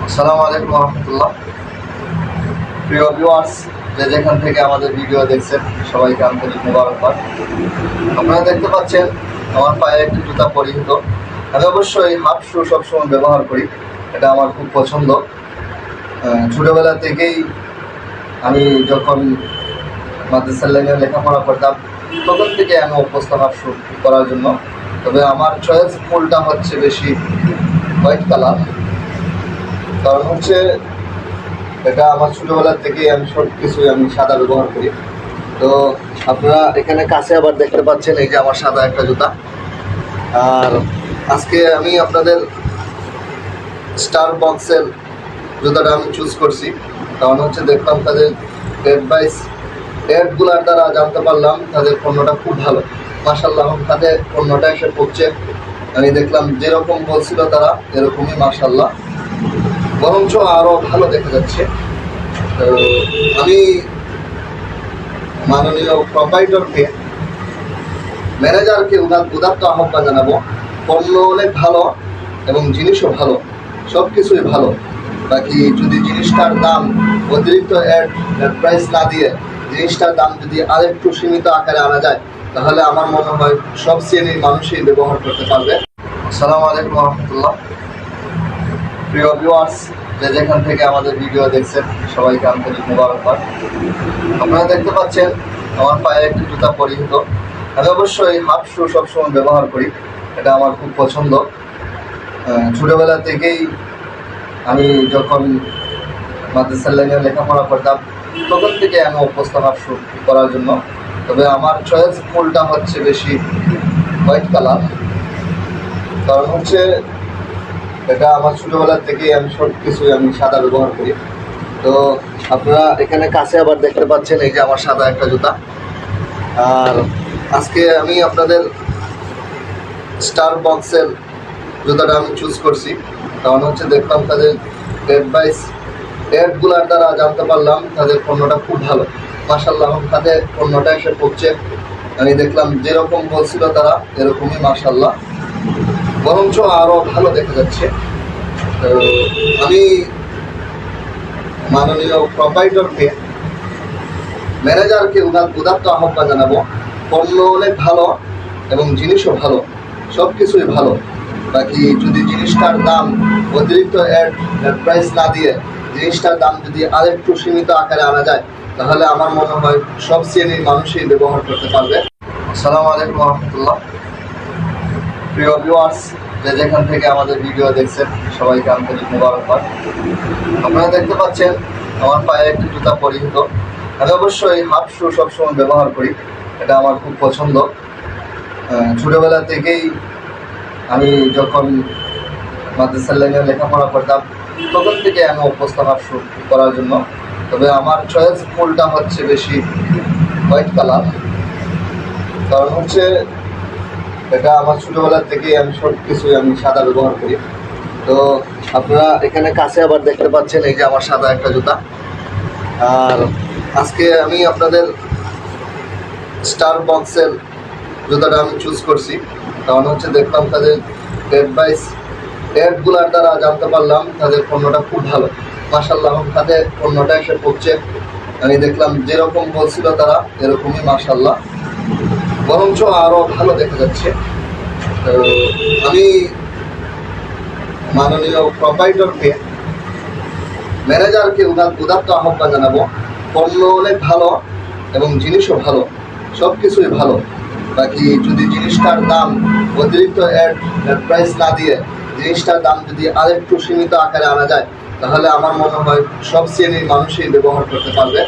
আসসালামু আলাইকুম রহমতুল্লাহ। প্রিয় ভিউয়ার্স, যে যেখান থেকে আমাদের ভিডিও দেখছেন সবাইকে আন্তরিক মোবারকবাদ। আপনারা দেখতে পাচ্ছেন আমার পায়ে একটি জুতা পরিহিত। আমি অবশ্যই হাফ শু সবসময় ব্যবহার করি, এটা আমার খুব পছন্দ। ছোটোবেলা থেকেই আমি যখন মাদ্রাসা লাইনে লেখাপড়া করতাম তখন থেকে আমি অভ্যস্ত হাফ শু করার জন্য। তবে আমার চয়েস ফুলটা হচ্ছে বেশি হোয়াইট কালার, কারণ হচ্ছে এটা আমার ছোটোবেলার থেকেই আমি সব কিছুই আমি সাদা ব্যবহার করি। তো আপনারা এখানে কাছে আবার দেখতে পাচ্ছেন এই যে আমার সাদা একটা জুতা। আর আজকে আমি আপনাদের স্টার বক্সের জুতাটা আমি চুজ করছি, কারণ হচ্ছে দেখলাম তাদের অ্যাডগুলার দ্বারা জানতে পারলাম তাদের পণ্যটা খুব ভালো। মাশাআল্লাহ, তাদের পণ্যটা এসে পড়ছে, আমি দেখলাম যেরকম বলছিল তারা এরকমই মাশাআল্লাহ, বরঞ্চ আরও ভালো দেখা যাচ্ছে। তো আমি মাননীয় প্রোপাইটরকে, ম্যানেজারকে উদাত্ত আহ্বান জানাবো, পণ্য অনেক ভালো এবং জিনিসও ভালো, সব কিছুই ভালো। বাকি যদি জিনিসটার দাম অতিরিক্ত প্রাইস না দিয়ে জিনিসটার দাম যদি আরেকটু সীমিত আকারে আনা যায়, তাহলে আমার মনে হয় সব শ্রেণীর মানুষই ব্যবহার করতে পারবে। আসসালামু আলাইকুম রহমতুল্লাহ। প্রিয় ভিউয়ার্স, যে যেখান থেকে আমাদের ভিডিও দেখছেন সবাইকে আন্তরিক মোবারকবাদ। আপনারা দেখতে পাচ্ছেন আমার পায়ে একটি জুতা পরিহিত। আমি অবশ্যই হাফ শু সবসময় ব্যবহার করি, এটা আমার খুব পছন্দ। ছোটোবেলা থেকেই আমি যখন মাদ্রাসা লাইনে লেখাপড়া করতাম তখন থেকে আমি অভ্যস্ত হাফ শু করার জন্য। তবে আমার চয়েস ফুলটা হচ্ছে বেশি হোয়াইট কালার, কারণ হচ্ছে এটা আমার ছোটোবেলার থেকেই আমি সব কিছুই আমি সাদা ব্যবহার করি। তো আপনারা এখানে কাছে আবার দেখতে পাচ্ছেন এই যে আমার সাদা একটা জুতা। আর আজকে আমি আপনাদের স্টার বক্সের জুতাটা আমি চুজ করছি, কারণ হচ্ছে দেখলাম তাদের অ্যাডগুলার দ্বারা জানতে পারলাম তাদের পণ্যটা খুব ভালো। মাশাআল্লাহ, তাদের পণ্যটা এসে পড়ছে, আমি দেখলাম যেরকম বলছিল তারা এরকমই মাশাআল্লাহ, বরঞ্চ আরও ভালো দেখা যাচ্ছে। তো আমি মাননীয় প্রোপাইটরকে, ম্যানেজারকে উদাত্ত আহ্বান জানাবো, পণ্য অনেক ভালো এবং জিনিসও ভালো, সব কিছুই ভালো। বাকি যদি জিনিসটার দাম অতিরিক্ত প্রাইস না দিয়ে জিনিসটার দাম যদি আরেকটু সীমিত আকারে আনা যায়, তাহলে আমার মনে হয় সব শ্রেণীর মানুষই ব্যবহার করতে পারবে। আসসালামু আলাইকুম রহমতুল্লাহ। প্রিয় ভিউয়ার্স, যে যেখান থেকে আমাদের ভিডিও দেখছেন সবাইকে আন্তরিক মোবারকবাদ। আপনারা দেখতে পাচ্ছেন আমার পায়ে একটি জুতা পরিহিত। আমি অবশ্যই হাফ শু সবসময় ব্যবহার করি, এটা আমার খুব পছন্দ। ছোটোবেলা থেকেই আমি যখন মাদ্রাসা লাইনে লেখাপড়া করতাম তখন থেকে আমি অভ্যস্ত হাফ শু করার জন্য। তবে আমার চয়েস ফুলটা হচ্ছে বেশি হোয়াইট কালার, কারণ হচ্ছে এটা আমার ছোটোবেলার থেকেই আমি সব কিছুই আমি সাদা ব্যবহার করি। তো আপনারা এখানে কাছে আবার দেখতে পাচ্ছেন এই যে আমার সাদা একটা জুতা। আর আজকে আমি আপনাদের স্টার বক্সের জুতাটা আমি চুজ করছি, কারণ হচ্ছে দেখলাম তাদের অ্যাডগুলার দ্বারা জানতে পারলাম তাদের পণ্যটা খুব ভালো। মাশাআল্লাহ, তাদের পণ্যটা এসে পড়ছে, আমি দেখলাম যেরকম বলছিল তারা এরকমই মাশাআল্লাহ, বরঞ্চ আরও ভালো দেখা যাচ্ছে। তো আমি মাননীয় প্রোপাইটরকে, ম্যানেজারকে উদাত্ত আহ্বান জানাবো, পণ্য অনেক ভালো এবং জিনিসও ভালো, সব কিছুই ভালো। বাকি যদি জিনিসটার দাম অতিরিক্ত প্রাইস না দিয়ে জিনিসটার দাম যদি আরেকটু সীমিত আকারে আনা যায়, তাহলে আমার মনে হয় সব শ্রেণীর মানুষই ব্যবহার করতে পারবে।